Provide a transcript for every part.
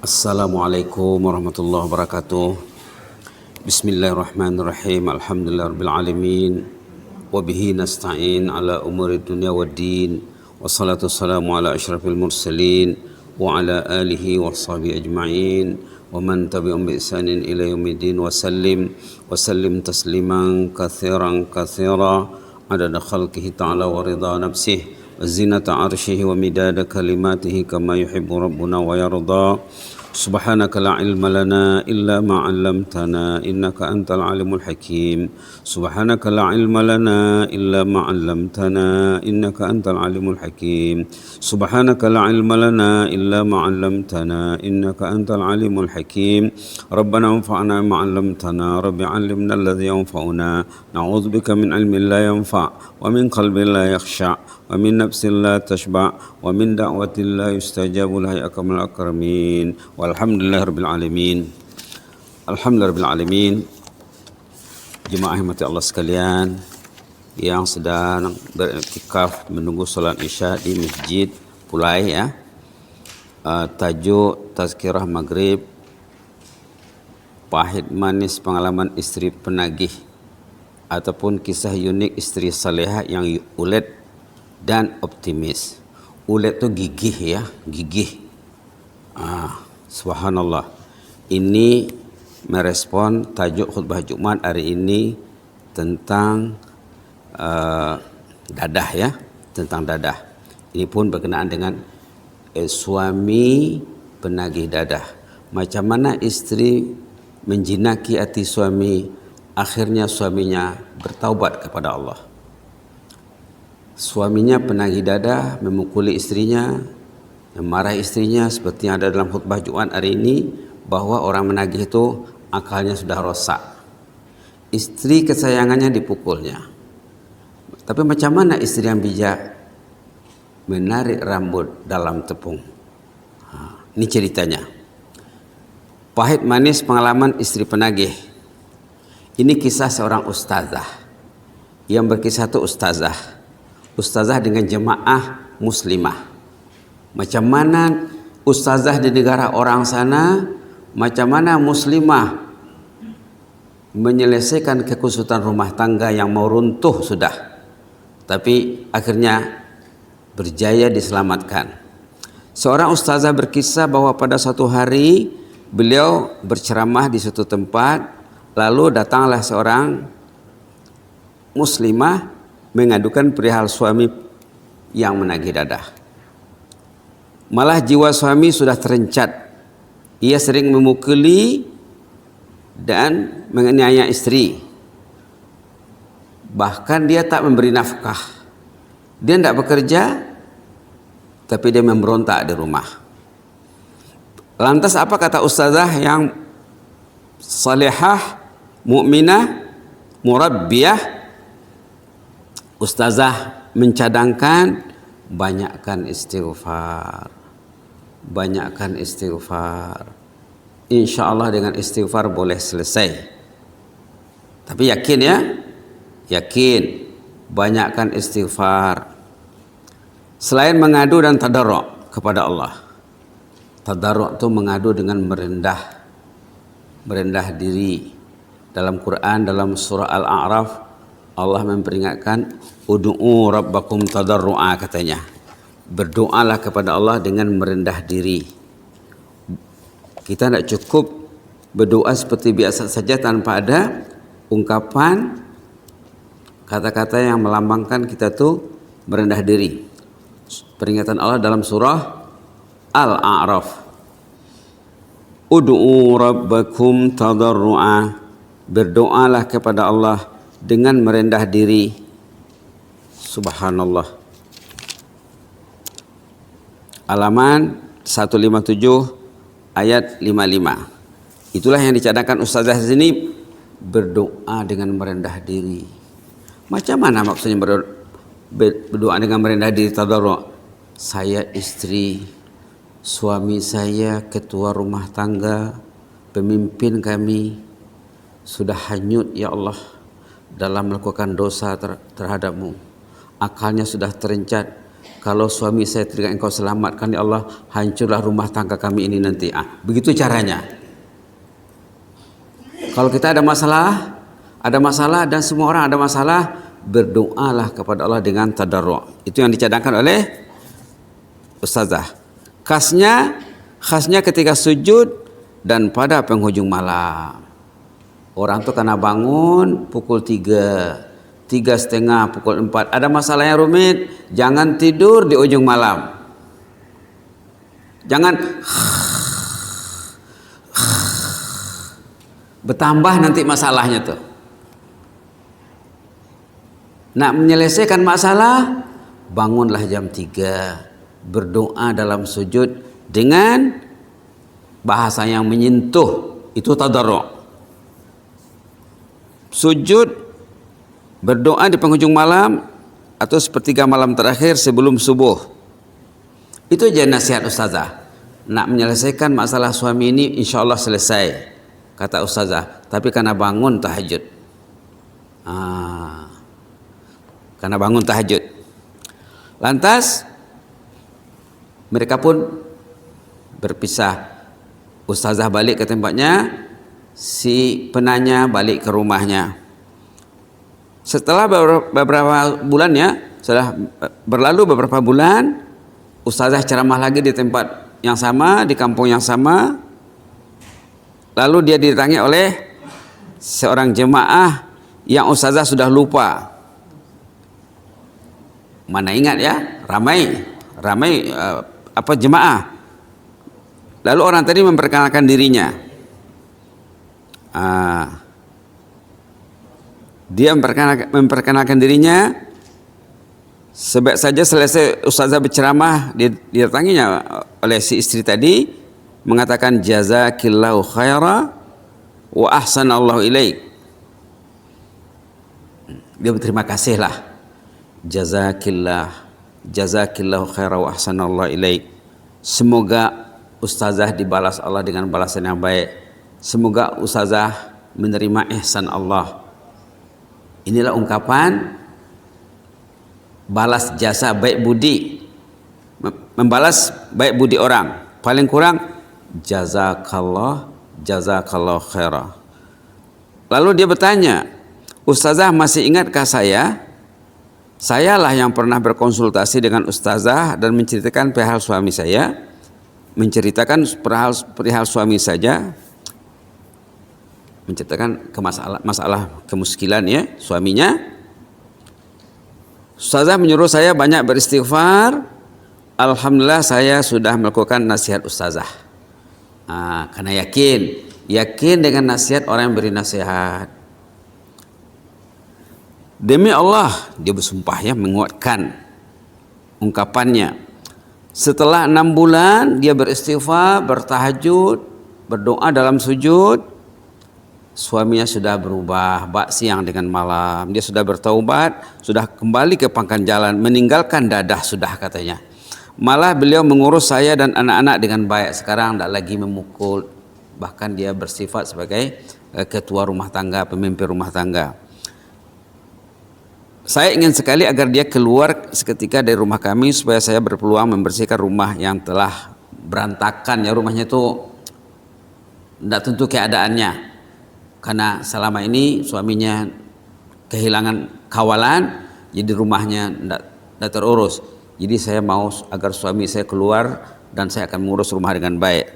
Assalamualaikum warahmatullahi wabarakatuh. Bismillahirrahmanirrahim. Alhamdulillahirabbil alamin. Wa bihi nasta'in ala umuri dunya waddin. Wassalatu wassalamu ala asyrafil mursalin wa ala alihi wa sahbihi ajma'in wa man tabi'ahum bi ihsanin ila yaumiddin wa sallim tasliman katsiran katsira adada khalqihi ta'ala wa ridha nafsihi wa zinata arshihi wa midada kalimatihi kama yuhibbu rabbuna wa yarda. Subhanaka la ilma lana illa ma 'allamtana innaka antal alimul hakim. Subhanaka la ilma lana illa ma 'allamtana innaka antal alimul hakim. Subhanaka la ilma lana illa ma 'allamtana innaka antal alimul hakim. Rabbana anfa'na ma 'allamtana, rabbi 'allimna alladhi yanfa'una. Na'udzubika min 'ilmin la yanfa' wa min qalbin la yakhsha' wa min nafsin la tashba' wa min da'watin la yustajabu laha ya akramul akramin. Walhamdulillahirabbil alamin. Alhamdulillahirabbil alamin. Jemaah rahmati Allah sekalian yang sedang beriktikaf menunggu salat Isya di Masjid Pulai ya. Tajuk Tazkirah Maghrib, pahit manis pengalaman istri penagih ataupun kisah unik istri salehah yang ulet dan optimis. Ulet tu gigih ya, gigih. Subhanallah. Ini merespon tajuk khutbah Jumat hari ini tentang dadah ya, tentang dadah. Ini pun berkenaan dengan suami penagih dadah. Macam mana istri menjinaki hati suami, akhirnya suaminya bertaubat kepada Allah. Suaminya penagih dadah, memukuli istrinya, memarahi istrinya seperti yang ada dalam khutbah Jumat hari ini, bahwa orang menagih itu akalnya sudah rosak. Istri kesayangannya dipukulnya. Tapi macam mana istri yang bijak menarik rambut dalam tepung? Ini ceritanya. Pahit manis pengalaman istri penagih. Ini kisah seorang ustazah. Yang berkisah itu ustazah dengan jemaah muslimah. Macam mana ustazah di negara orang sana, macam mana muslimah menyelesaikan kekusutan rumah tangga yang mau runtuh sudah, tapi akhirnya berjaya diselamatkan. Seorang ustazah berkisah bahwa pada suatu hari beliau berceramah di suatu tempat, lalu datanglah seorang muslimah mengadukan perihal suami yang menagih dadah. Malah jiwa suami sudah terencat. Ia sering memukuli dan menganiaya istri. Bahkan dia tak memberi nafkah. Dia tidak bekerja, tapi dia memberontak di rumah. Lantas apa kata ustazah yang salihah, mukminah, murabbiyah? Ustazah mencadangkan banyakkan istighfar. Banyakkan istighfar. Insya Allah dengan istighfar boleh selesai. Tapi yakin ya? Yakin. Banyakkan istighfar. Selain mengadu dan tadarru' kepada Allah. Tadarru' itu mengadu dengan merendah. Merendah diri. Dalam Quran, dalam surah Al-A'raf, Allah memperingatkan ud'u rabbakum tadarru'a, katanya. Berdoalah kepada Allah dengan merendah diri. Kita tidak cukup berdoa seperti biasa saja tanpa ada ungkapan kata-kata yang melambangkan kita tuh merendah diri. Peringatan Allah dalam surah Al-A'raf. Ud'u rabbakum tadarru'a. Berdoalah kepada Allah dengan merendah diri. Subhanallah. Halaman 157 ayat 55. Itulah yang dicadangkan ustazah sini, berdoa dengan merendah diri. Macam mana maksudnya berdoa dengan merendah diri, tadarru'? Saya istri, suami saya ketua rumah tangga, pemimpin kami, sudah hanyut ya Allah dalam melakukan dosa terhadapmu. Akalnya sudah terencat. kalau suami saya tidak engkau selamatkan ya Allah, hancurlah rumah tangga kami ini nanti. Begitu caranya. Kalau kita ada masalah dan semua orang ada masalah, berdoalah kepada Allah dengan tadarru'. Itu yang dicadangkan oleh ustazah. Khasnya ketika sujud dan pada penghujung malam. Orang tuh kena bangun pukul 3, 3:30, pukul 4. Ada masalah yang rumit, jangan tidur di ujung malam. Jangan bertambah nanti masalahnya tuh. Nak menyelesaikan masalah, bangunlah jam 3, berdoa dalam sujud dengan bahasa yang menyentuh, itu tadarru'. Sujud berdoa di penghujung malam atau sepertiga malam terakhir sebelum subuh. Itu aja nasihat ustazah. Nak menyelesaikan masalah suami ini insya Allah selesai, kata ustazah. Tapi karena bangun tahajud. Karena bangun tahajud. Lantas mereka pun berpisah. Ustazah balik ke tempatnya, si penanya balik ke rumahnya. Setelah beberapa bulan ya, setelah berlalu beberapa bulan, ustazah ceramah lagi di tempat yang sama, di kampung yang sama. Lalu dia didatangi oleh seorang jemaah yang ustazah sudah lupa. Mana ingat ya, ramai jemaah. Lalu orang tadi memperkenalkan dirinya. Dia memperkenalkan dirinya. Sebab saja selesai ustazah berceramah, didatanginya oleh si istri tadi, mengatakan jazakillahu khaira wa ahsanallahu ilaik. Dia berterima kasih lah. Jazakillahu khaira wa ahsanallahu ilaik. Semoga ustazah dibalas Allah dengan balasan yang baik. Semoga ustazah menerima ihsan Allah. Inilah ungkapan balas jasa baik budi, membalas baik budi orang. Paling kurang jazakallah khairah. Lalu dia bertanya, ustazah masih ingatkah saya? Sayalah yang pernah berkonsultasi dengan ustazah dan menceritakan perihal suami saya, perihal suami saja, menceritakan masalah kemuskilan ya suaminya. Ustazah menyuruh saya banyak beristighfar. Alhamdulillah saya sudah melakukan nasihat ustazah. Karena yakin dengan nasihat orang yang beri nasihat. Demi Allah, dia bersumpah ya, menguatkan ungkapannya. Setelah 6 bulan dia beristighfar, bertahajud, berdoa dalam sujud, suaminya sudah berubah, siang dengan malam. Dia sudah bertaubat, sudah kembali ke pangkal jalan, meninggalkan dadah sudah katanya. Malah beliau mengurus saya dan anak-anak dengan baik. Sekarang tidak lagi memukul. Bahkan dia bersifat sebagai ketua rumah tangga, pemimpin rumah tangga. Saya ingin sekali agar dia keluar seketika dari rumah kami supaya saya berpeluang membersihkan rumah yang telah berantakan. Ya, rumahnya itu tidak tentu keadaannya. Karena selama ini suaminya kehilangan kawalan, jadi rumahnya tidak terurus. Jadi saya mau agar suami saya keluar dan saya akan mengurus rumah dengan baik.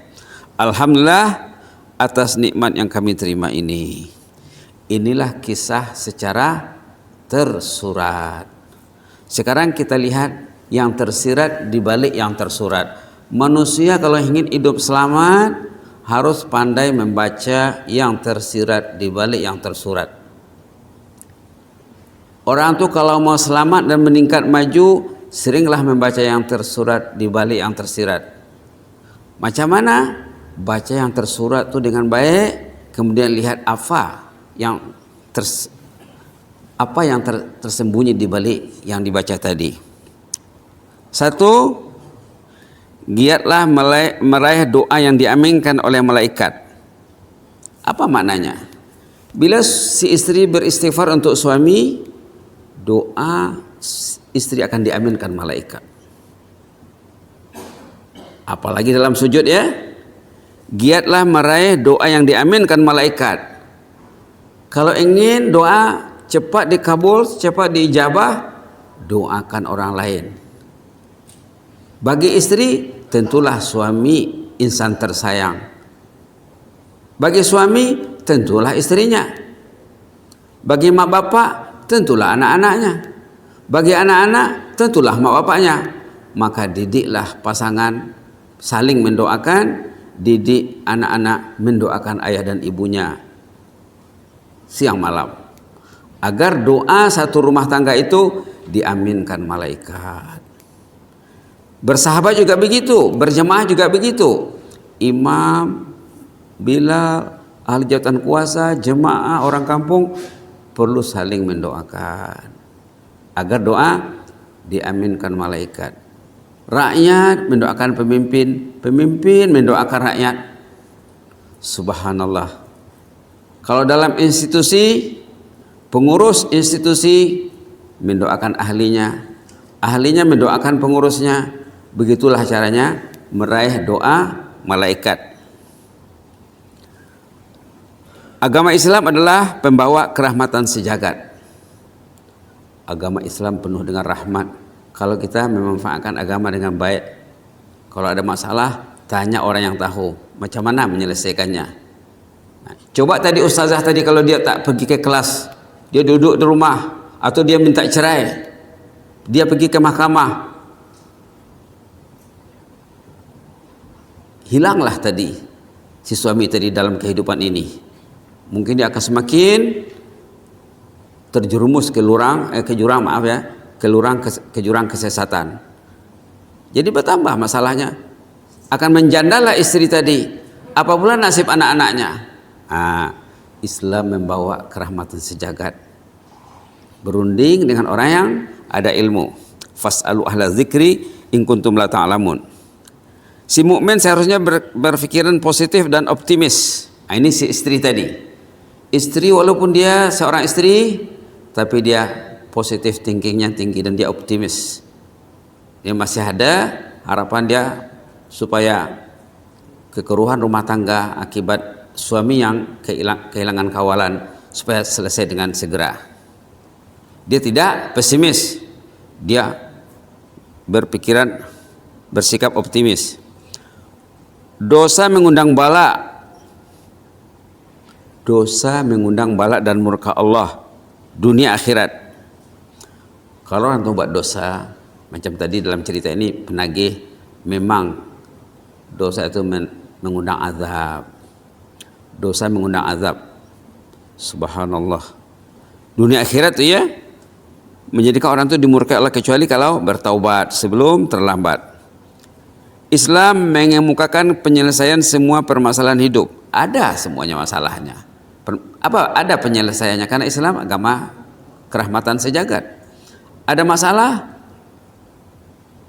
Alhamdulillah atas nikmat yang kami terima ini. Inilah kisah secara tersurat. Sekarang kita lihat yang tersirat di balik yang tersurat. Manusia kalau ingin hidup selamat harus pandai membaca yang tersirat di balik yang tersurat. Orang tuh kalau mau selamat dan meningkat maju, seringlah membaca yang tersurat di balik yang tersirat. Macam mana? Baca yang tersurat tuh dengan baik, kemudian lihat apa yang tersembunyi di balik yang dibaca tadi. 1. Giatlah meraih doa yang diaminkan oleh malaikat. Apa maknanya? Bila si istri beristighfar untuk suami, doa istri akan diaminkan malaikat. Apalagi dalam sujud ya. Giatlah meraih doa yang diaminkan malaikat. Kalau ingin doa cepat dikabul, cepat diijabah, doakan orang lain. Bagi istri, tentulah suami insan tersayang. Bagi suami, tentulah istrinya. Bagi mak bapak, tentulah anak-anaknya. Bagi anak-anak, tentulah mak bapaknya. Maka didiklah pasangan saling mendoakan, didik anak-anak mendoakan ayah dan ibunya siang malam, agar doa satu rumah tangga itu diaminkan malaikat. Bersahabat juga begitu, berjemaah juga begitu. Imam, Bilal, ahli jabatan kuasa, jemaah, orang kampung perlu saling mendoakan agar doa diaminkan malaikat. Rakyat mendoakan pemimpin, pemimpin mendoakan rakyat. Subhanallah. Kalau dalam institusi, pengurus institusi mendoakan ahlinya, ahlinya mendoakan pengurusnya. Begitulah caranya meraih doa malaikat. Agama Islam adalah pembawa kerahmatan sejagat. Agama Islam penuh dengan rahmat. Kalau kita memanfaatkan agama dengan baik, kalau ada masalah, tanya orang yang tahu macam mana menyelesaikannya. Nah, coba tadi ustazah tadi kalau dia tak pergi ke kelas, dia duduk di rumah, atau dia minta cerai, dia pergi ke mahkamah, hilanglah tadi si suami tadi dalam kehidupan ini. Mungkin dia akan semakin terjerumus ke jurang kesesatan. Jadi bertambah masalahnya. Akan menjandalah istri tadi. Apa pula nasib anak-anaknya? Islam membawa kerahmatan sejagat. Berunding dengan orang yang ada ilmu. Fas'alu ahla dzikri in kuntum la ta'lamun. Si mukmin seharusnya berpikiran positif dan optimis. Ini si istri tadi. Istri walaupun dia seorang istri, tapi dia positif thinkingnya tinggi dan dia optimis. Dia masih ada harapan dia supaya kekeruhan rumah tangga akibat suami yang kehilangan kawalan supaya selesai dengan segera. Dia tidak pesimis. Dia bersikap optimis. Dosa mengundang bala. Dosa mengundang bala dan murka Allah dunia akhirat. Kalau orang buat dosa, macam tadi dalam cerita ini penagih, memang dosa itu mengundang azab. Dosa mengundang azab. Subhanallah. Dunia akhirat itu ya, menjadikan orang itu dimurkai Allah kecuali kalau bertaubat sebelum terlambat. Islam mengemukakan penyelesaian semua permasalahan hidup. Ada semuanya masalahnya. Ada penyelesaiannya karena Islam agama kerahmatan sejagat. Ada masalah,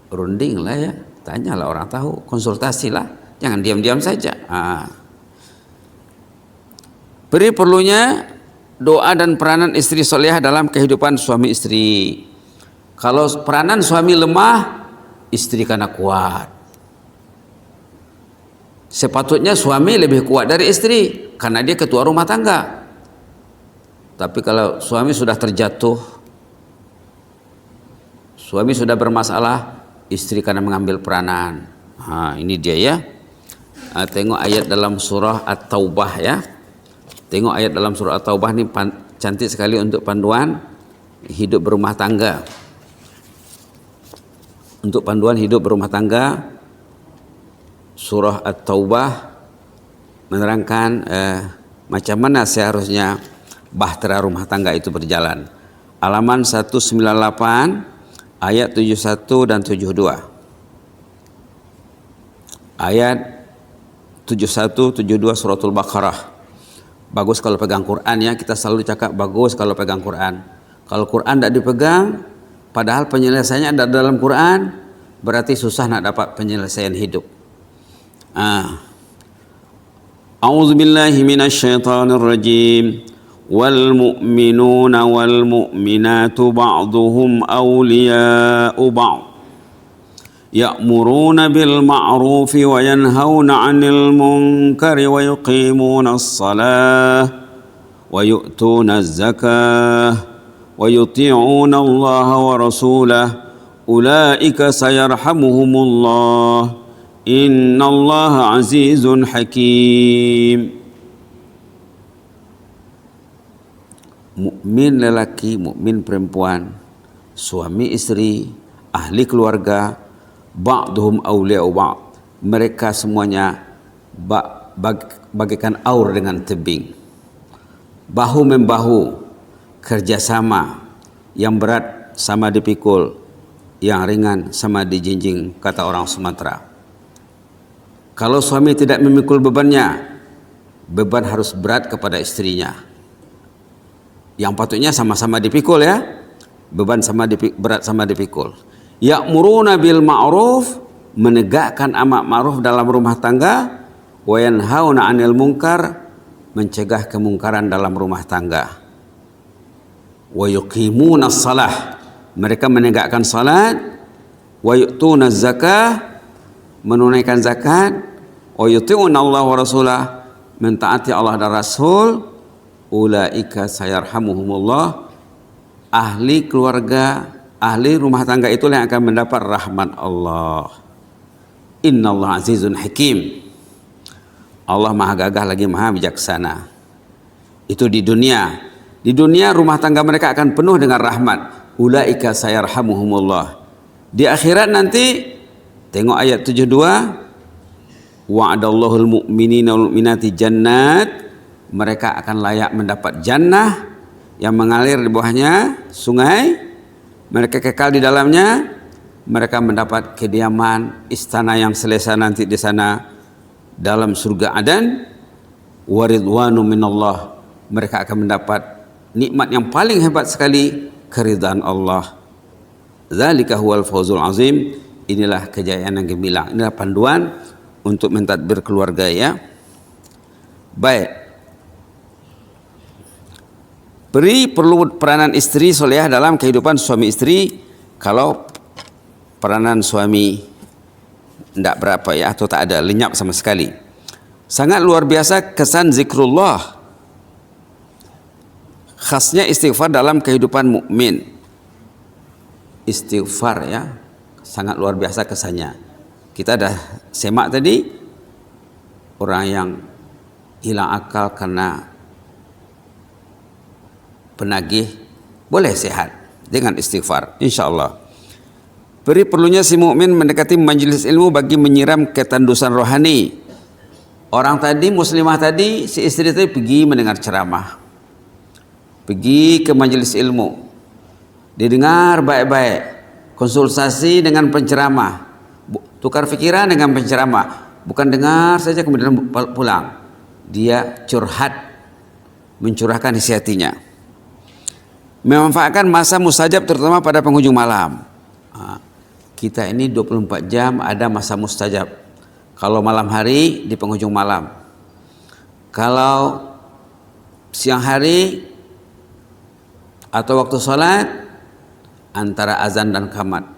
runding lah ya, tanyalah orang tahu, konsultasilah, jangan diam-diam saja. Beri perlunya doa dan peranan istri solehah dalam kehidupan suami istri. Kalau peranan suami lemah, istri karena kuat. Sepatutnya suami lebih kuat dari istri karena dia ketua rumah tangga. Tapi kalau suami sudah terjatuh, suami sudah bermasalah, istri karena mengambil peranan. Ini dia ya. Tengok ayat dalam surah At-Taubah ya. Tengok ayat dalam surah At-Taubah ini cantik sekali untuk panduan hidup berumah tangga. Untuk panduan hidup berumah tangga, surah At-Taubah menerangkan macam mana seharusnya bahtera rumah tangga itu berjalan. Halaman 198 ayat 71 dan 72. Ayat 71 72 suratul Baqarah. Bagus kalau pegang Quran ya, kita selalu cakap bagus kalau pegang Quran. Kalau Quran tidak dipegang, padahal penyelesaiannya ada dalam Quran, berarti susah nak dapat penyelesaian hidup. A'udzubillahi minasyaitonir rajim. Wal mu'minuna wal mu'minatu ba'duhum awliya'u ba'd يأمرون بالمعروف وينهون عن المنكر ويقيمون الصلاة ويؤتون الزكاة ويطيعون الله ورسوله أولئك سيرحمهم الله إن الله عزيز حكيم. Mukmin lelaki, mukmin perempuan, suami istri, ahli keluarga, ba'duhum awliya'u ba'd, mereka semuanya bagaikan aur dengan tebing, bahu membahu, kerjasama, yang berat sama dipikul, yang ringan sama dijinjing, kata orang Sumatera. Kalau suami tidak memikul bebannya, beban harus berat kepada istrinya. Yang patutnya sama-sama dipikul ya, beban berat sama dipikul. Ya'muruna bil ma'ruf, menegakkan amar ma'ruf dalam rumah tangga, wa yanhauna 'anil munkar, mencegah kemungkaran dalam rumah tangga. Wa yuqimuna shalah, mereka menegakkan salat. Wa yu'tuna zakah, menunaikan zakat. Wa yuti'una Allah wa rasulah, mentaati Allah dan Rasul. Ulaika sayarhamuhumullah, ahli keluarga, ahli rumah tangga itulah yang akan mendapat rahmat Allah. Innallaha azizun hakim, Allah maha gagah lagi maha bijaksana. Itu di dunia. Di dunia rumah tangga mereka akan penuh dengan rahmat. Ulaika sayarhamuhumullah. Di akhirat nanti tengok ayat 72, wa'adallahul mu'minina wal mu'minati jannat, mereka akan layak mendapat jannah yang mengalir di bawahnya sungai, mereka kekal di dalamnya, mereka mendapat kediaman, istana yang selesa nanti di sana dalam surga Adan. Waridwanu minallah, mereka akan mendapat nikmat yang paling hebat sekali, keridhaan Allah. Dzalika huwal fawzul azim, inilah kejayaan yang gemilang. Inilah panduan untuk mentadbir keluarga ya. Baik. Perlu peranan istri solehah dalam kehidupan suami istri. Kalau peranan suami tidak berapa ya, atau tak ada, lenyap sama sekali. Sangat luar biasa kesan zikrullah, khasnya istighfar dalam kehidupan mukmin. Istighfar ya, sangat luar biasa kesannya. Kita dah semak tadi, orang yang hilang akal karena penagih boleh sehat dengan istighfar, insyaallah. Perlunya si mukmin mendekati majelis ilmu bagi menyiram ketandusan rohani. Orang tadi, muslimah tadi, si istri tadi pergi mendengar ceramah, pergi ke majelis ilmu, didengar baik-baik, konsultasi dengan penceramah, tukar fikiran dengan penceramah, bukan dengar saja kemudian pulang. Dia curhat, mencurahkan isi hatinya. Memanfaatkan masa mustajab terutama pada penghujung malam. Kita ini 24 jam ada masa mustajab. Kalau malam hari di penghujung malam. Kalau siang hari atau waktu sholat antara azan dan qamat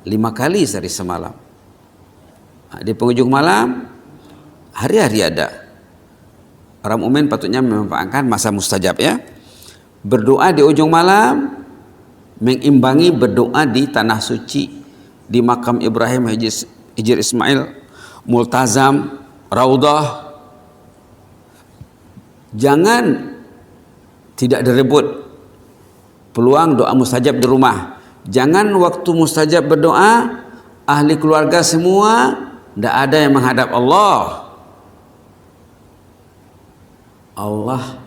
5 kali sehari semalam. Di penghujung malam hari-hari ada. Orang mukmin patutnya memanfaatkan masa mustajab ya. Berdoa di ujung malam mengimbangi berdoa di tanah suci, di makam Ibrahim, Hijr Ismail, Multazam, Raudah. Jangan tidak direbut peluang doa mustajab di rumah. Jangan waktu mustajab berdoa ahli keluarga semua tidak ada yang menghadap Allah. Allah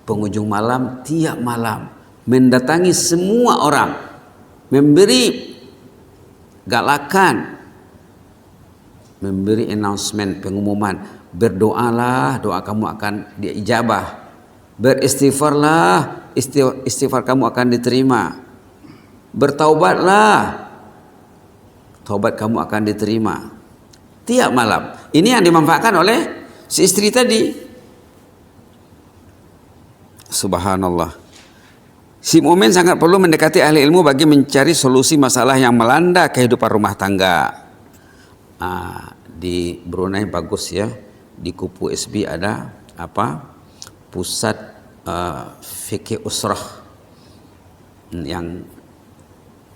penghujung malam, tiap malam mendatangi semua orang, memberi galakan, memberi announcement, pengumuman, berdoalah, doa kamu akan diijabah, beristighfarlah, istighfar kamu akan diterima, bertaubatlah, taubat kamu akan diterima. Tiap malam. Ini yang dimanfaatkan oleh si istri tadi. Subhanallah. Si mukmin sangat perlu mendekati ahli ilmu bagi mencari solusi masalah yang melanda kehidupan rumah tangga. Di Brunei bagus ya, di Kupu SB ada pusat fikih usrah yang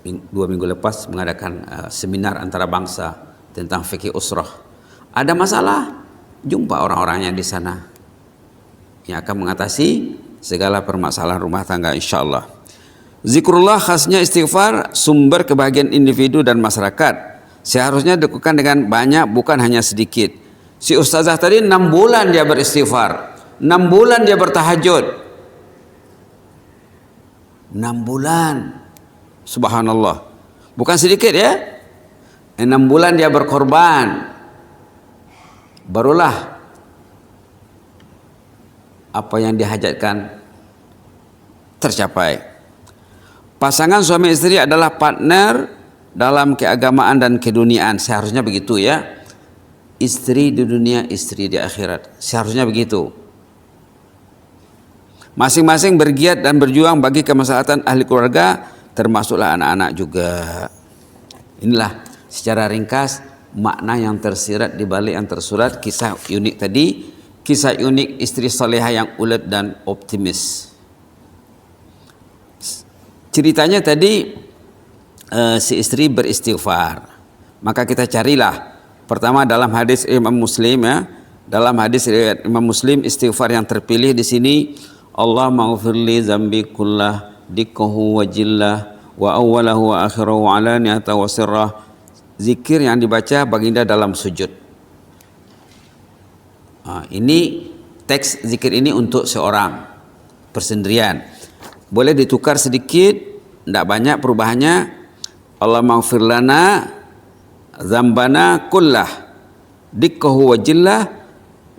2 minggu lepas mengadakan seminar antara bangsa tentang fikih usrah. Ada masalah, jumpa orang-orangnya di sana yang akan mengatasi segala permasalahan rumah tangga insyaallah. Zikrullah khasnya istighfar sumber kebahagiaan individu dan masyarakat. Seharusnya dilakukan dengan banyak, bukan hanya sedikit. Si ustazah tadi 6 bulan dia beristighfar, 6 bulan dia bertahajud, 6 bulan, subhanallah, bukan sedikit ya. 6 bulan dia berkorban, barulah apa yang dihajatkan tercapai. Pasangan suami istri adalah partner dalam keagamaan dan keduniaan, seharusnya begitu ya. Istri di dunia, istri di akhirat, seharusnya begitu. Masing-masing bergiat dan berjuang bagi kemaslahatan ahli keluarga, termasuklah anak-anak juga. Inilah secara ringkas makna yang tersirat di balik yang tersurat kisah unik tadi, kisah unik istri salehah yang ulet dan optimis. Ceritanya tadi si istri beristighfar, maka kita carilah pertama dalam hadis Imam Muslim ya, dalam hadis riwayat Imam Muslim istighfar yang terpilih di sini, Allah maghfirli zambi kullah dikkahu wa jillah wa awwalahu wa akhirahu wa alaniyata wa sirrah. Zikir yang dibaca baginda dalam sujud. Ini teks zikir ini untuk seorang persendirian. Boleh ditukar sedikit, tidak banyak perubahannya. Allah maghfir lana dzambana kullah dikkahu wa jillah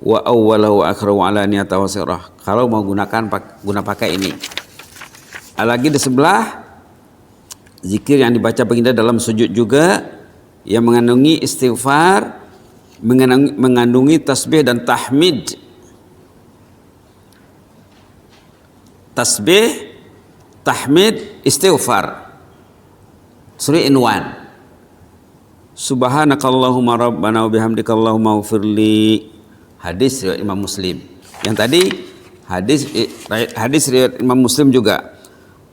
wa awwalahu wa akhirahu wa alaniyata wa sirrah. Kalau mau guna pakai ini. Lagi di sebelah zikir yang dibaca baginda dalam sujud juga, yang mengandungi istighfar, mengandungi tasbih dan tahmid. Tasbih, tahmid, istighfar. Surah Inwan. Subhanakallahumma rabbana wa bihamdika Allahumma ighfirli. Hadis riwayat Imam Muslim. Yang tadi hadis riwayat Imam Muslim juga.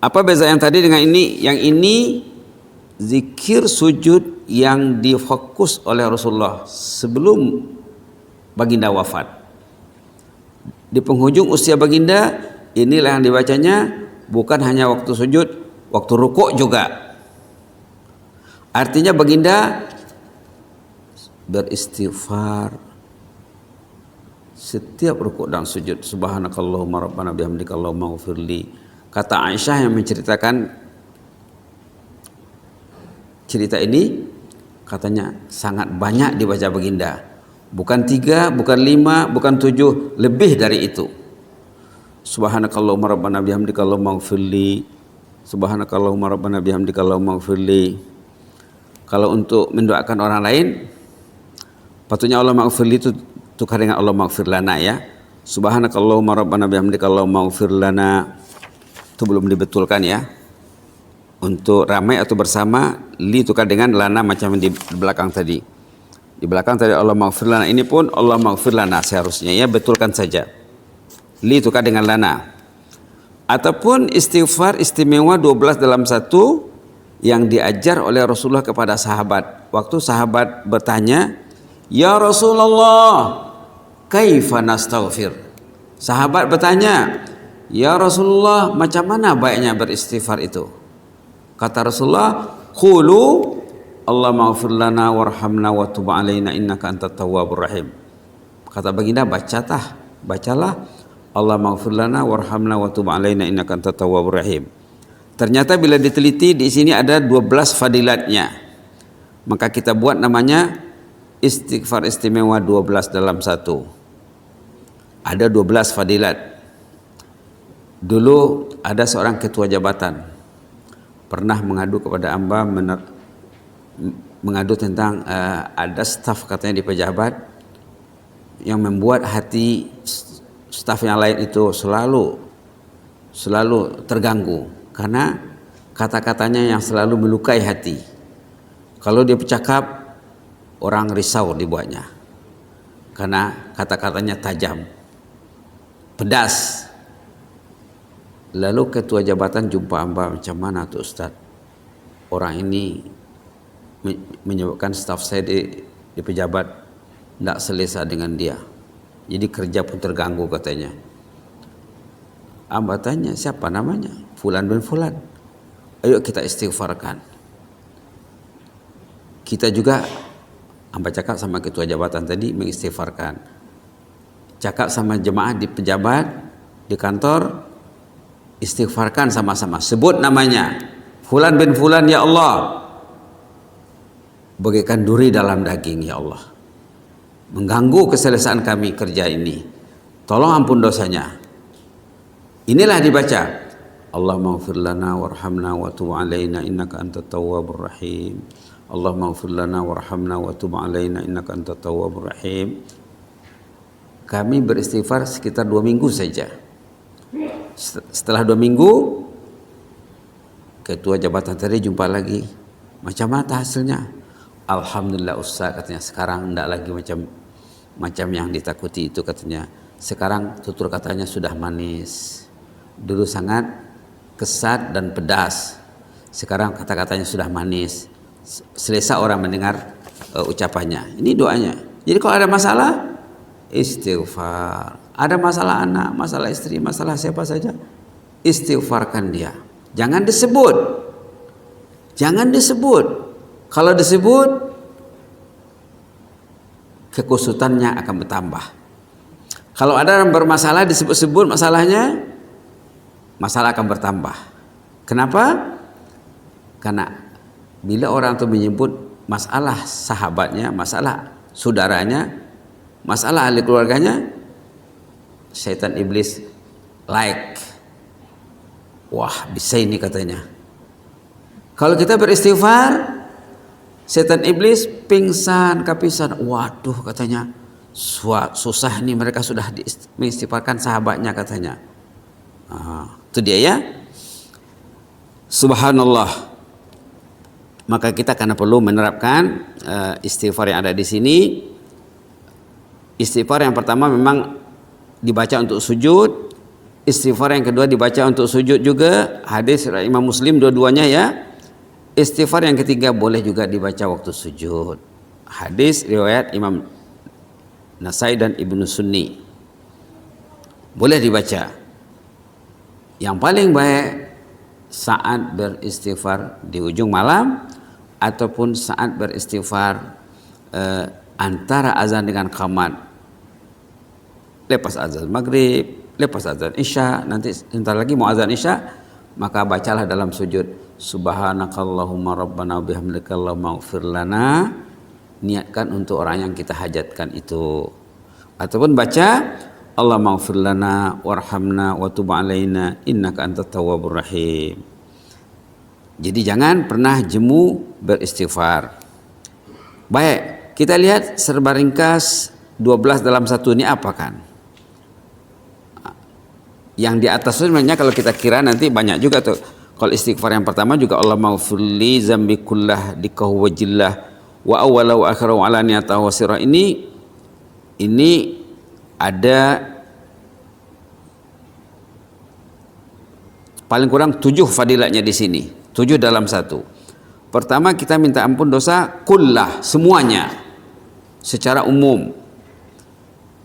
Apa beza yang tadi dengan ini? Yang ini zikir sujud yang difokus oleh Rasulullah sebelum baginda wafat. Di penghujung usia baginda, inilah yang dibacanya, bukan hanya waktu sujud, waktu rukuk juga. Artinya baginda beristighfar setiap rukuk dan sujud. Subhanakallahumma rabbana bihamdika Allahumma ighfirli. Kata Aisyah yang menceritakan cerita ini, katanya sangat banyak dibaca baginda. Bukan 3, bukan 5, bukan 7, lebih dari itu. Subhanakallahumma rabbana bihamdika Allahumma ighfirli. Subhanakallahumma rabbana bihamdika Allahumma ighfirli. Kalau untuk mendoakan orang lain, patutnya Allah maghfirli itu tukar dengan Allah maghfir lana ya. Subhanakallahumma rabbana bihamdika Allahumma ighfir lana. Itu belum dibetulkan ya. Untuk ramai atau bersama, li tukar dengan lana macam di belakang tadi. Di belakang tadi Allah maghfir lana, ini pun Allah maghfir lana seharusnya ya, betulkan saja. Li tukar dengan lana. Ataupun istighfar istimewa 12 dalam 1 yang diajar oleh Rasulullah kepada sahabat. Waktu sahabat bertanya, "Ya Rasulullah, kaifa nastaghfir?" Sahabat bertanya, "Ya Rasulullah, macam mana baiknya beristighfar itu?" Kata Rasulullah, "Qulu Allahumma ighfir lana warhamna wa tub alaina innaka antat tawwabur rahim." Kata baginda, bacalah Allahumma ighfir lana warhamna wa tub alaina innaka antat tawwabur rahim. Ternyata bila diteliti di sini ada 12 fadilatnya. Maka kita buat namanya istighfar istimewa 12 dalam 1. Ada 12 fadilat. Dulu ada seorang ketua jabatan pernah mengadu kepada hamba, mengadu tentang ada staf katanya di pejabat yang membuat hati staf yang lain itu selalu terganggu. Karena kata-katanya yang selalu melukai hati. Kalau dia bercakap, orang risau dibuatnya. Karena kata-katanya tajam, pedas. Lalu ketua jabatan jumpa hamba, macam mana tuh Ustaz? Orang ini menyebabkan staf saya di pejabat tidak selesa dengan dia. Jadi kerja pun terganggu katanya. Hamba tanya, siapa namanya? Fulan bin Fulan. Ayo kita istighfarkan. Kita juga, hamba cakap sama ketua jabatan tadi, mengistighfarkan. Cakap sama jemaah di pejabat, di kantor, istighfarkan sama-sama. Sebut namanya. Fulan bin Fulan, ya Allah. Bagaikan duri dalam daging, ya Allah. Mengganggu keselesaan kami kerja ini. Tolong ampun dosanya. Inilah dibaca. Allahumma ighfir lana warhamna wa tub alaina innaka antat tawwabur rahim. Allahumma ighfir lana warhamna wa tub alaina innaka antat tawwabur rahim. Kami beristighfar sekitar 2 minggu saja. Setelah 2 minggu, ketua jabatan tadi jumpa lagi. Macam mana hasilnya? Alhamdulillah Ustaz, katanya. Sekarang tidak lagi macam yang ditakuti itu, katanya. Sekarang tutur katanya sudah manis. Dulu sangat kesat dan pedas. Sekarang kata-katanya sudah manis. Selesa orang mendengar ucapannya. Ini doanya. Jadi kalau ada masalah, istighfar. Ada masalah anak, masalah istri, masalah siapa saja, istighfarkan dia. Jangan disebut. Jangan disebut. Kalau disebut, kekusutannya akan bertambah. Kalau ada orang bermasalah disebut-sebut masalahnya, masalah akan bertambah. Kenapa? Karena bila orang itu menyebut masalah sahabatnya, masalah saudaranya, masalah ahli keluarganya, syaitan iblis like. Wah, bisa ini katanya. Kalau kita beristighfar, syaitan iblis pingsan, kapisan. Waduh, katanya, susah nih mereka sudah mengistighfarkan sahabatnya, katanya. Itu dia ya. Subhanallah. Maka kita karena perlu menerapkan istighfar yang ada di sini. Istighfar yang pertama memang dibaca untuk sujud. Istighfar yang kedua dibaca untuk sujud juga. Hadis Imam Muslim dua-duanya ya. Istighfar yang ketiga boleh juga dibaca waktu sujud. Hadis riwayat Imam Nasai dan Ibnu Sunni. Boleh dibaca. Yang paling baik saat beristighfar di ujung malam ataupun saat beristighfar antara azan dengan qamat. Lepas azan maghrib, lepas azan isya, nanti sebentar lagi mau azan isya, maka bacalah dalam sujud subhanakallahumma rabbana bihamdika allahumma ighfir lana. Niatkan untuk orang yang kita hajatkan itu. Ataupun baca Allahumma ighfir lana warhamna wa tub alaina innaka antat tawwabur rahim. Jadi jangan pernah jemu beristighfar. Baik, kita lihat serba ringkas 12 dalam 1 ini apa kan? Yang di atas sebenarnya kalau kita kira nanti banyak juga tuh. Kalau istighfar yang pertama juga Allahumma ighfirli zambi kullah dikahu wajillah wa awwala wa akhira wa alaniyata wa sirra. Ini ada paling kurang 7 fadilatnya di sini. 7 dalam 1. Pertama kita minta ampun dosa kullah, semuanya secara umum.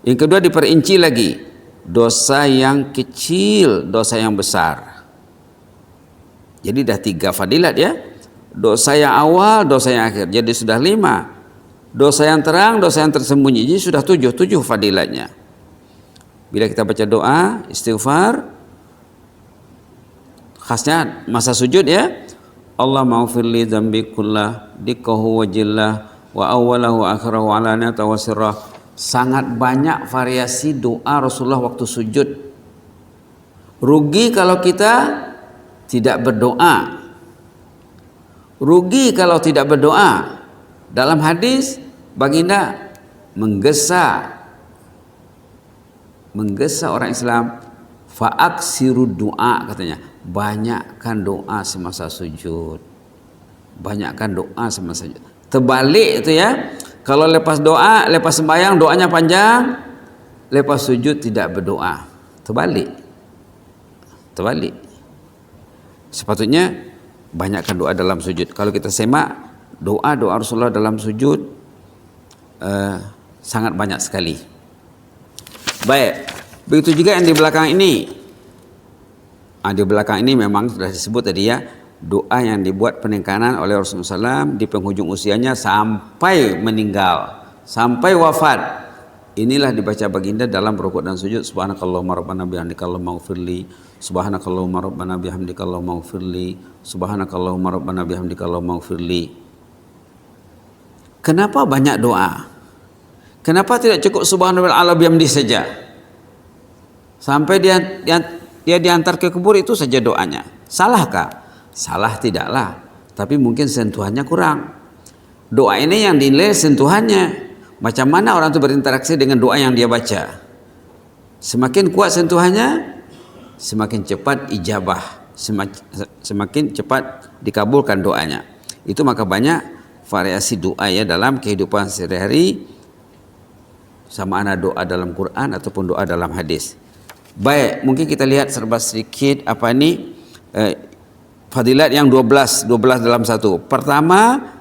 Yang kedua diperinci lagi, dosa yang kecil, dosa yang besar. Jadi dah 3 fadilat ya. Dosa yang awal, dosa yang akhir. Jadi sudah 5. Dosa yang terang, dosa yang tersembunyi. Jadi sudah 7 fadilatnya. Bila kita baca doa, istighfar, khasnya masa sujud ya. Allah maghfirli dzambi kullah dikahu wajillah wa awwalahu wa akhirahu wa alaniyata wa sirrah. Sangat banyak variasi doa Rasulullah waktu sujud. Rugi kalau kita tidak berdoa. Rugi kalau tidak berdoa. Dalam hadis baginda menggesa orang Islam, Fa'aksiru doa katanya. Banyakkan doa semasa sujud. Banyakkan doa semasa sujud. Terbalik itu ya. Kalau lepas doa, lepas sembahyang doanya panjang, lepas sujud tidak berdoa. Terbalik. Sepatutnya banyakkan doa dalam sujud. Kalau kita semak doa Rasulullah dalam sujud sangat banyak sekali. Baik, begitu juga yang di belakang ini. Di belakang ini memang sudah disebut tadi ya, doa yang dibuat penekanan oleh Rasulullah SAW di penghujung usianya sampai meninggal, sampai wafat. Inilah dibaca baginda dalam rukuk dan sujud. Subhanakallahumma rabbana bihamdika Allahumma ighfirli. Subhanakallahumma rabbana bihamdika Allahumma ighfirli. Subhanakallahumma rabbana bihamdika Allahumma ighfirli. Kenapa banyak doa? Kenapa tidak cukup subhanallah bihamdi saja? Sampai dia diantar ke kubur itu saja doanya. Salahkah? Salah tidaklah. Tapi mungkin sentuhannya kurang. Doa ini yang dinilai sentuhannya. Macam mana orang itu berinteraksi dengan doa yang dia baca. Semakin kuat sentuhannya, semakin cepat ijabah. Semakin cepat dikabulkan doanya. Itu maka banyak variasi doa ya dalam kehidupan sehari-hari. Sama ada doa dalam Quran ataupun doa dalam hadis. Baik, mungkin kita lihat serba sedikit apa ini fadilat yang 12 dalam satu. Pertama,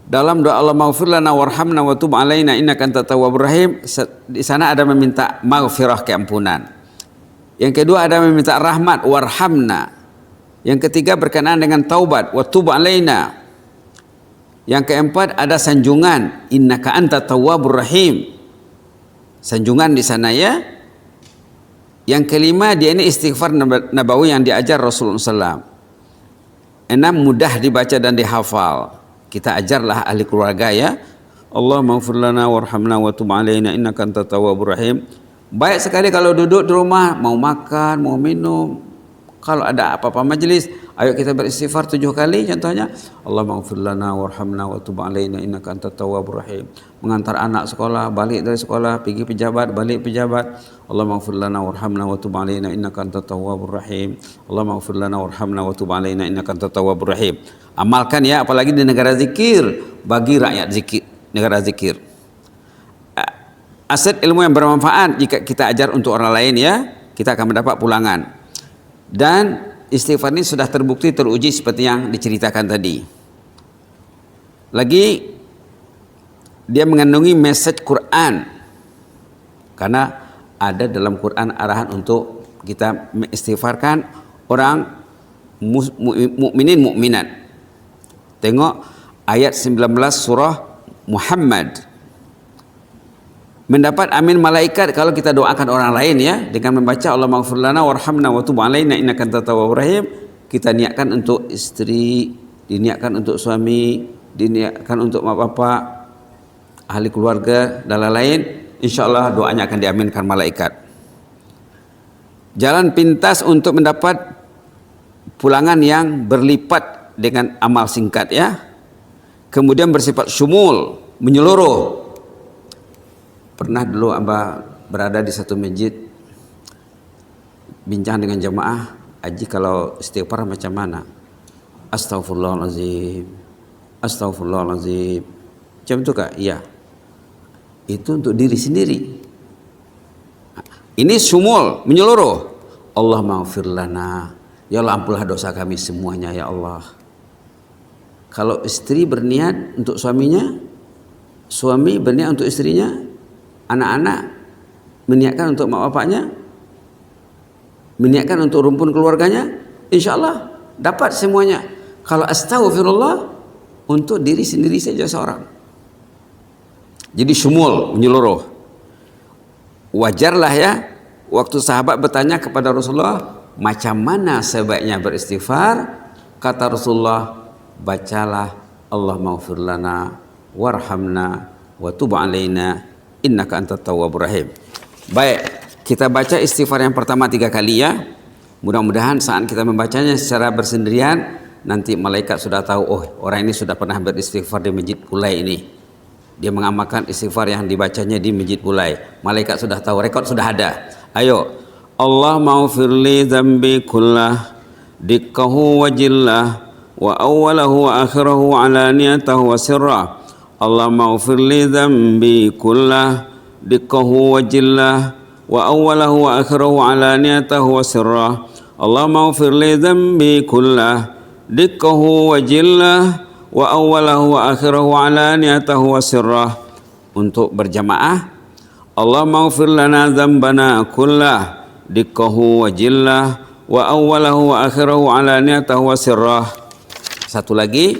dalam doa Allah maghfir lana warhamna wa tub alaina innaka antat tawwabur rahim, di sana ada meminta maghfirah, keampunan. Yang kedua ada meminta rahmat, warhamna. Yang ketiga berkenaan dengan taubat, wa tub alaina. Yang keempat ada sanjungan, innaka antat tawwabur rahim. Sanjungan di sana ya. Yang kelima dia ini istighfar nabawi yang diajar Rasulullah SAW. 6 mudah dibaca dan dihafal. Kita ajarlah ahli keluarga ya. Allah maghfir lana warhamna wa tub alaina innaka antat tawwabur rahim. Baik sekali kalau duduk di rumah mau makan, mau minum. Kalau ada apa-apa majelis, ayo kita beristighfar 7 kali contohnya. Allah maghfir lana warhamna wa tub alaina innaka antat tawwabur rahim. Mengantar anak sekolah, balik dari sekolah, pergi pejabat, balik pejabat. Allah maghfir lana warhamna wa tub alaina innaka antat tawwabur rahim. Allah maghfir lana warhamna wa tub alaina innaka antat tawwabur rahim. Amalkan ya, apalagi di negara zikir, bagi rakyat zikir, negara zikir. Aset ilmu yang bermanfaat jika kita ajar untuk orang lain ya, kita akan mendapat pulangan. Dan istighfar ini sudah terbukti, teruji seperti yang diceritakan tadi. Lagi dia mengandungi message Quran, karena ada dalam Quran arahan untuk kita mengistighfarkan orang mukminin mukminat. Tengok ayat 19 surah Muhammad. Mendapat amin malaikat kalau kita doakan orang lain ya, dengan membaca Allah maghfir lana warhamna wa tub alaina innaka antat tawwabur rahim. Kita niatkan untuk istri, diniatkan untuk suami, diniatkan untuk mak bapak, ahli keluarga dan lain-lain, insyaallah doanya akan diaminkan malaikat. Jalan pintas untuk mendapat pulangan yang berlipat dengan amal singkat ya. Kemudian bersifat syumul, menyeluruh. Pernah dulu Amba berada di satu masjid, bincang dengan jamaah, Haji kalau istighfar macam mana? Astaghfirullahaladzim, astaghfirullahaladzim. Macam itu kak? Iya. Itu untuk diri sendiri. Ini sumul, menyeluruh. Allah maghfir lana, ya Allah ampunlah dosa kami semuanya ya Allah. Kalau istri berniat untuk suaminya, suami berniat untuk istrinya, anak-anak meniatkan untuk mak bapaknya, meniatkan untuk rumpun keluarganya, insya Allah dapat semuanya. Kalau astaghfirullah untuk diri sendiri saja seorang. Jadi sumul, menyeluruh. Wajarlah ya, waktu sahabat bertanya kepada Rasulullah, macam mana sebaiknya beristighfar? Kata Rasulullah, bacalah Allah maghfir lana warhamna wa tub alaina innaka antat tawwabur rahim. Baik, kita baca istighfar yang pertama 3 kali ya. Mudah-mudahan saat kita membacanya secara bersendirian, nanti malaikat sudah tahu, oh orang ini sudah pernah beristighfar di Masjid Pulai ini. Dia mengamalkan istighfar yang dibacanya di Masjid Pulai. Malaikat sudah tahu, rekod sudah ada. Ayo, Allahumma ighfir li dhanbi kullah dikkahu wa jillah wa awwalahu wa akhirahu wa alaniyatahu wa sirrah. Allahumma ighfir li dhanbi kullah dikkahu wa jillah wa awwalahu wa akhirahu wa alaniyatahu wa sirrah. Allahumma ighfir li dhanbi kullah dikkahu wa jillah wa awwalahu wa akhirahu wa alaniyatahu wa sirrah. Untuk berjamaah, Allahumma ighfir lana dhanbana kullah dikkahu wa jillah wa awwalahu wa akhirahu wa alaniyatahu wa sirrah. Satu lagi,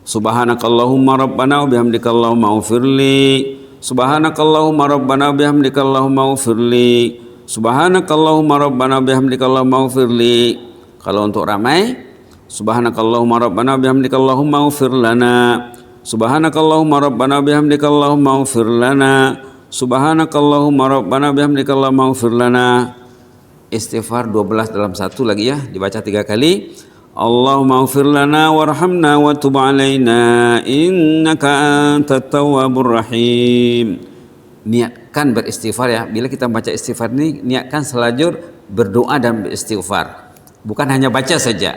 subhanakallahumma rabbana wa bihamdika allahumma ighfirli, subhanakallahumma rabbana wa bihamdika allahumma ighfirli, subhanakallahumma rabbana wa bihamdika allahumma ighfirli. Kalau untuk ramai, subhanakallahumma rabbana wa bihamdika allahumma ighfir lana, subhanakallahumma rabbana wa bihamdika allahumma ighfir lana, subhanakallahumma rabbana wa bihamdika allahumma ighfir lana. Istighfar 12 dalam satu lagi ya, dibaca 3 kali. Allahumma ighfir lana warhamna wa tub alaina innaka antat tawwabur rahim. Niatkan beristighfar ya. Bila kita baca istighfar ini, niatkan selajur berdoa dan beristighfar. Bukan hanya baca saja.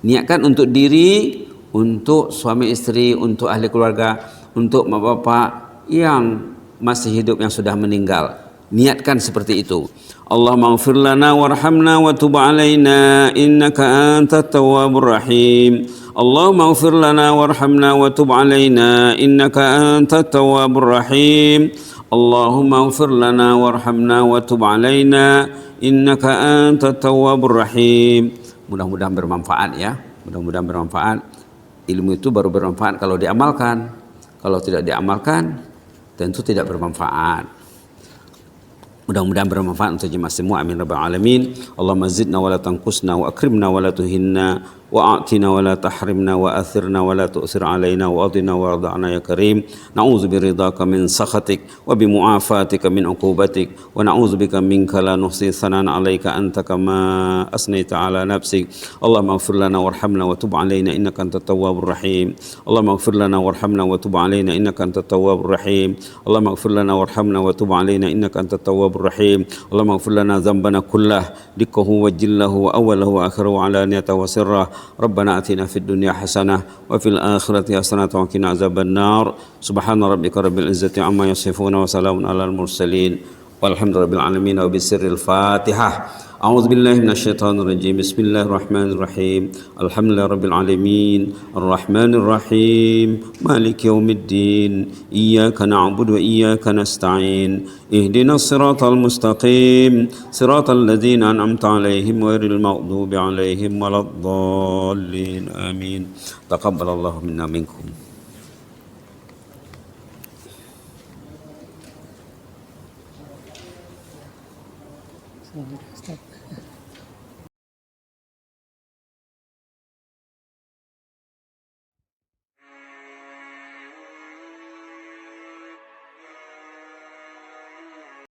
Niatkan untuk diri, untuk suami istri, untuk ahli keluarga, untuk mak bapak yang masih hidup yang sudah meninggal. Niatkan seperti itu. Allahumma ighfir lana warhamna wa tub alaina innaka antat tawwabur rahim. Allahumma ighfir lana warhamna wa tub alaina innaka antat tawwabur rahim. Allahumma ighfir lana warhamna wa tub alaina innaka antat tawwabur rahim. Mudah-mudahan bermanfaat ya. Mudah-mudahan bermanfaat. Ilmu itu baru bermanfaat kalau diamalkan. Kalau tidak diamalkan, tentu tidak bermanfaat. Mudah-mudahan bermanfaat untuk jemaah semua. Amin rabbal alamin. Allahumma zidna wa la tanqusna wa akrimna wa la tuhinna wa a'tina wa la tahrimna wa athirna wa la tu'sir alaina wa adina wa arda'na ya karim. Na'udzu biridhaka min sakhatik wa bimu'afatika min uqubatik wa na'udzu bika minka la nuhsi thanan 'alaika anta kama asnaita 'ala nafsik. Allahumma ighfir lana warhamna wa tub 'alaina innaka antat tawwabur rahim. Allahumma ighfir lana warhamna wa tub 'alaina innaka antat tawwabur rahim. Allahumma ighfir lana warhamna wa tub 'alaina innaka antat tawwabur rahim. Allahumma ighfir lana dhanbana kullah dikkahu wa jillahu wa awwalahu wa akhirahu wa alaniyatahu wa sirrah. Rabbana atina fid dunya hasanah wa fil akhirati hasanah wa qina azabannar. Subhana rabbika rabbil izzati amma yasifun wa salamun alal mursalin walhamdulillahil alamin. Wa bisirril Fatihah. A'udzu billahi minasyaitonir rajim. Bismillahirrahmanirrahim. Alhamdulillahi rabbil alamin. Arrahmanir rahim. Maliki yaumiddin. Iyyaka na'budu wa iyyaka nasta'in. Ihdinas siratal mustaqim. Siratal ladzina an'amta 'alaihim ghairil maghdubi 'alaihim waladdallin. Amin. Taqabbalallahu minna minkum.